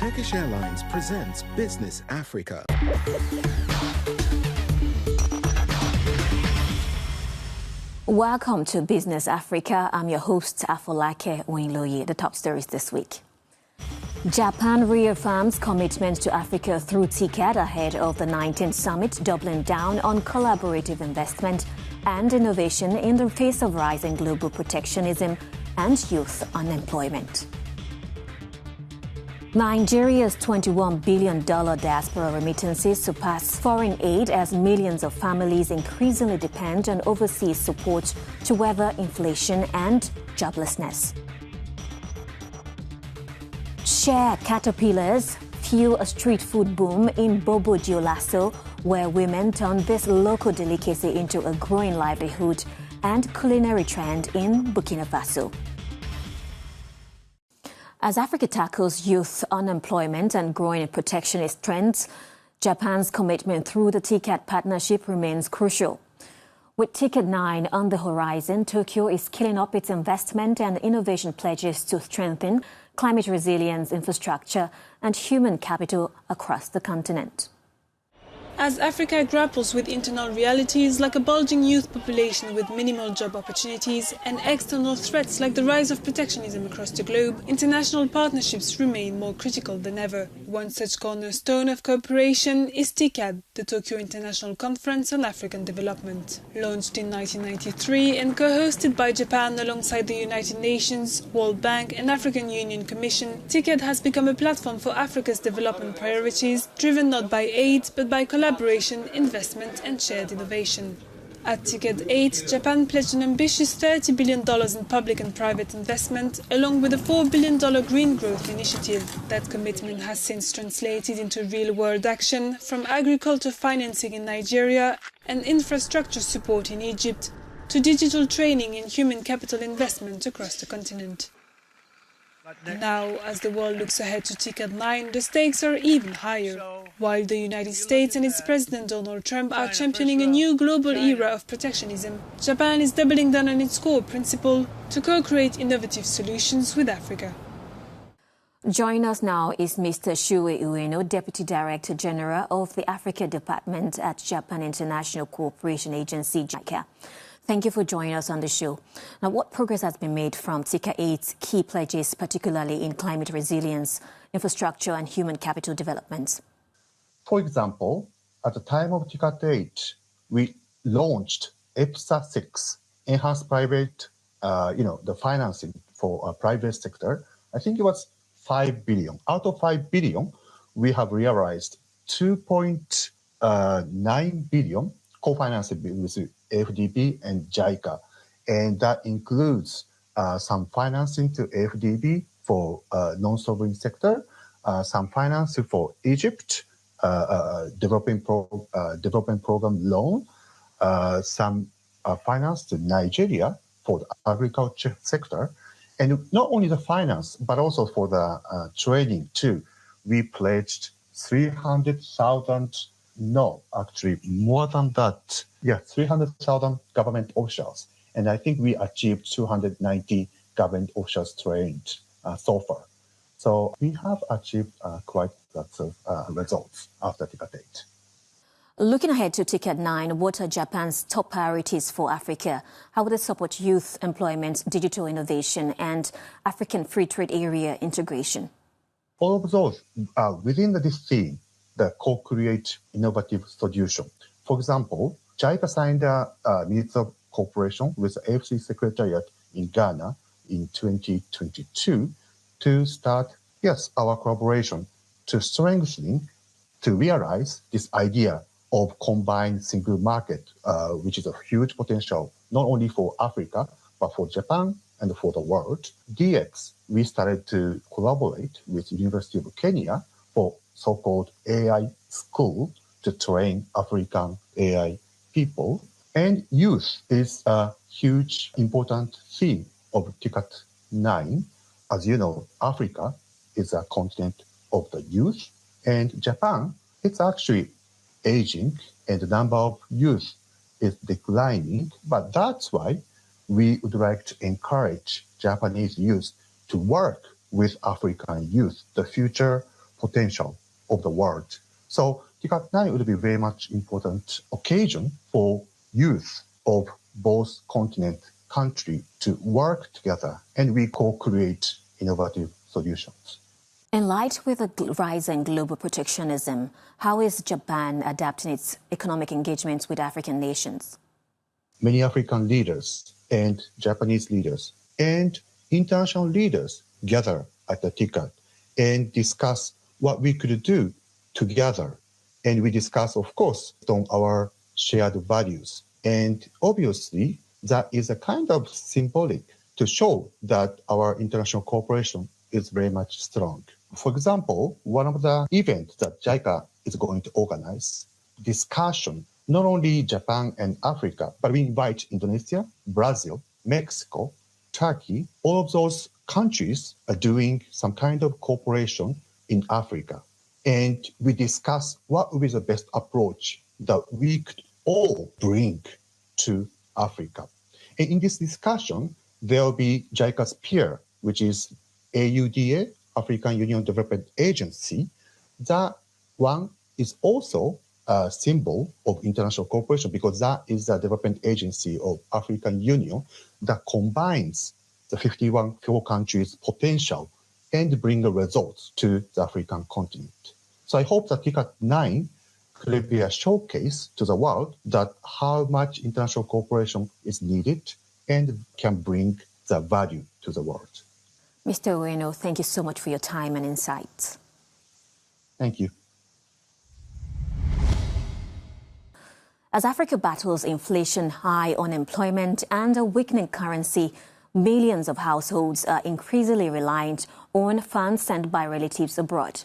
Turkish Airlines presents Business Africa. Welcome to Business Africa. I'm your host, Afolake Oinloye. The top stories this week. Japan reaffirms commitment to Africa through TICAD ahead of the 19th summit, doubling down on collaborative investment and innovation in the face of rising global protectionism and youth unemployment. Nigeria's $21 billion diaspora remittances surpass foreign aid as millions of families increasingly depend on overseas support to weather inflation and joblessness. Share caterpillars fuel a street food boom in Bobo Dioulasso, where women turn this local delicacy into a growing livelihood and culinary trend in Burkina Faso. As Africa tackles youth unemployment and growing protectionist trends, Japan's commitment through the TICAD partnership remains crucial. With TICAD9 on the horizon, Tokyo is scaling up its investment and innovation pledges to strengthen climate resilience, infrastructure, and human capital across the continent. As Africa grapples with internal realities like a bulging youth population with minimal job opportunities and external threats like the rise of protectionism across the globe, international partnerships remain more critical than ever. One such cornerstone of cooperation is TICAD, the Tokyo International Conference on African Development. Launched in 1993 and co-hosted by Japan alongside the United Nations, World Bank and African Union Commission, TICAD has become a platform for Africa's development priorities, driven not by aid but by collaboration, investment and shared innovation. At TICAD 8, Japan pledged an ambitious $30 billion in public and private investment, along with a $4 billion green growth initiative. That commitment has since translated into real-world action, from agriculture financing in Nigeria and infrastructure support in Egypt, to digital training and human capital investment across the continent. Now, as the world looks ahead to TICAD9, the stakes are even higher. While the United States and its President Donald Trump are championing a new global era of protectionism, Japan is doubling down on its core principle to co-create innovative solutions with Africa. Joining us now is Mr. Shuei Ueno, Deputy Director General of the Africa Department at Japan International Cooperation Agency, JICA. Thank you for joining us on the show. Now, what progress has been made from TICAD 8's key pledges, particularly in climate resilience, infrastructure and human capital development? For example, at the time of TICAD 8, we launched EPSA 6, enhanced private, the financing for private sector. I think it was 5 billion. Out of 5 billion, we have realized 2.9 billion co-financing with AFDB and JICA. And that includes some financing to AFDB for non-sovereign sector, some financing for Egypt, development program loan, some finance to Nigeria for the agriculture sector. And not only the finance, but also for the training too. We pledged 300,000, no, actually more than that. 300,000 government officials. And I think we achieved 290 government officials trained so far. So we have achieved quite lots of results after TICAD 8. Looking ahead to TICAD 9, what are Japan's top priorities for Africa? How will they support youth employment, digital innovation, and African free trade area integration? All of those are within this theme, the co-create innovative solution. For example, JICA signed a Minutes of Cooperation with the AFC Secretariat in Ghana in 2022 to start, our collaboration to strengthen, to realize this idea of combined single market, which is a huge potential, not only for Africa, but for Japan and for the world. DX, we started to collaborate with University of Kenya for so-called AI school to train African AI people. And youth is a huge, important theme of TICAD 9. As you know, Africa is a continent of the youth, and Japan, it's actually aging, and the number of youth is declining. But that's why we would like to encourage Japanese youth to work with African youth. The future potential of the world. So TICAD9 would be very much important occasion for youth of both continent country to work together and we co-create innovative solutions. In light with the rising global protectionism, how is Japan adapting its economic engagements with African nations? Many African leaders and Japanese leaders and international leaders gather at the TICAD and discuss what we could do together. And we discuss, of course, on our shared values. And obviously, that is a kind of symbolic to show that our international cooperation is very much strong. For example, one of the events that JICA is going to organize, discussion, not only Japan and Africa, but we invite Indonesia, Brazil, Mexico, Turkey, all of those countries are doing some kind of cooperation in Africa. And we discuss what would be the best approach that we could all bring to Africa. And in this discussion, there will be JICA's peer, which is AUDA, African Union Development Agency. That one is also a symbol of international cooperation because that is the development agency of African Union that combines the 51 countries' potential and bring the results to the African continent. So I hope that TICAD9 could be a showcase to the world that how much international cooperation is needed and can bring the value to the world. Mr. Ueno, thank you so much for your time and insights. Thank you. As Africa battles inflation, high unemployment, and a weakening currency, millions of households are increasingly reliant on funds sent by relatives abroad.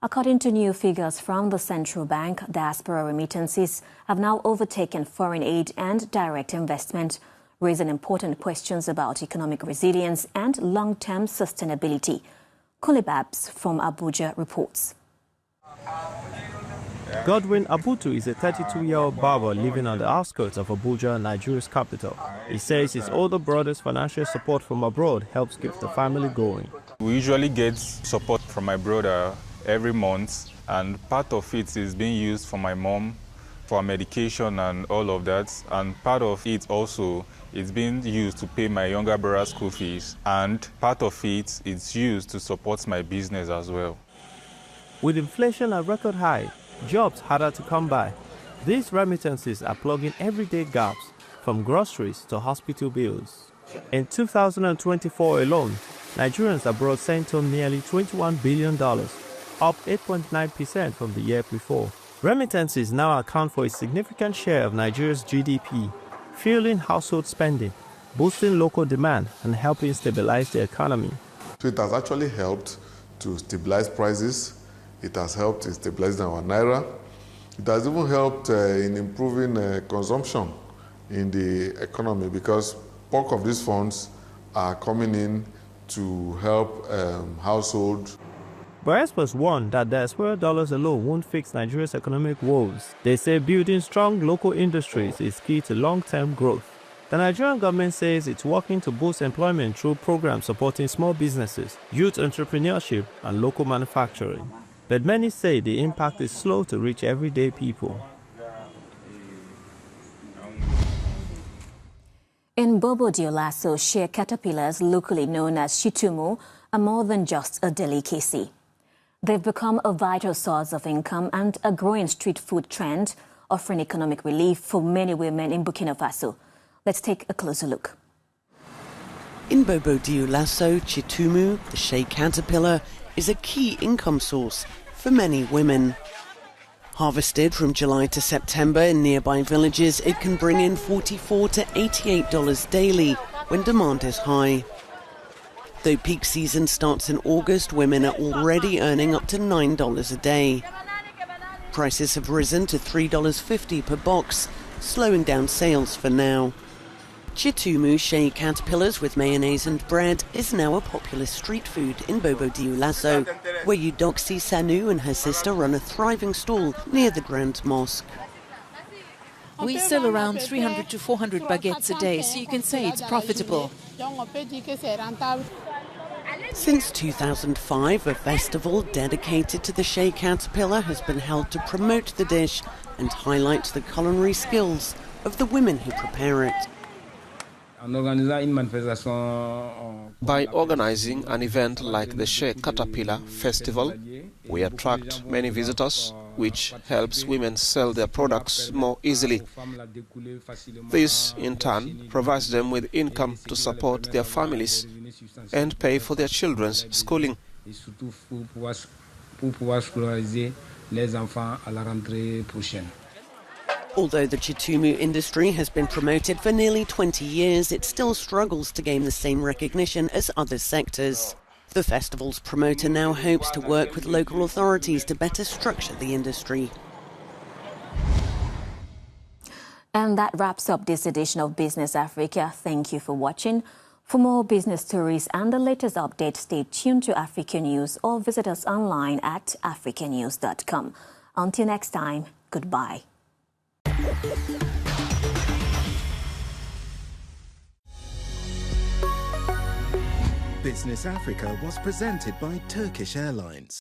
According to new figures from the central bank, diaspora remittances have now overtaken foreign aid and direct investment, raising important questions about economic resilience and long-term sustainability. Kulibabs from Abuja reports. Godwin Abutu is a 32-year-old barber living on the outskirts of Abuja, Nigeria's capital. He says his older brother's financial support from abroad helps keep the family going. We usually get support from my brother every month, and part of it is being used for my mom, for medication and all of that, and part of it also is being used to pay my younger brother's school fees, and part of it is used to support my business as well. With inflation at record high, jobs harder to come by, these remittances are plugging everyday gaps, from groceries to hospital bills. In 2024 alone, Nigerians abroad sent home nearly $21 billion, up 8.9% from the year before. Remittances now account for a significant share of Nigeria's GDP, fueling household spending, boosting local demand, and helping stabilize the economy. So it has actually helped to stabilize prices. It has helped in stabilizing our naira. It has even helped in improving consumption in the economy because bulk of these funds are coming in to help households. But experts warn that diaspora dollars alone won't fix Nigeria's economic woes. They say building strong local industries is key to long-term growth. The Nigerian government says it's working to boost employment through programs supporting small businesses, youth entrepreneurship, and local manufacturing. But many say the impact is slow to reach everyday people. In Bobo Dioulasso, shea caterpillars, locally known as shitumu, are more than just a delicacy. They've become a vital source of income and a growing street food trend, offering economic relief for many women in Burkina Faso. Let's take a closer look. In Bobo Dioulasso, shitumu, the shea caterpillar, is a key income source for many women. Harvested from July to September in nearby villages, it can bring in $44 to $88 daily when demand is high. Though peak season starts in August, women are already earning up to $9 a day. Prices have risen to $3.50 per box, slowing down sales for now. Shitumu shea caterpillars with mayonnaise and bread is now a popular street food in Bobo Dioulasso, where Eudoxie Sanu and her sister run a thriving stall near the Grand Mosque. We sell around 300 to 400 baguettes a day, so you can say it's profitable. Since 2005, a festival dedicated to the shea caterpillar has been held to promote the dish and highlight the culinary skills of the women who prepare it. By organizing an event like the Shea Caterpillar Festival, we attract many visitors, which helps women sell their products more easily. This, in turn, provides them with income to support their families and pay for their children's schooling. Although the chitumu industry has been promoted for nearly 20 years, it still struggles to gain the same recognition as other sectors. The festival's promoter now hopes to work with local authorities to better structure the industry. And that wraps up this edition of Business Africa. Thank you for watching. For more business stories and the latest updates, stay tuned to Africanews or visit us online at africanews.com. Until next time, goodbye. Business Africa was presented by Turkish Airlines.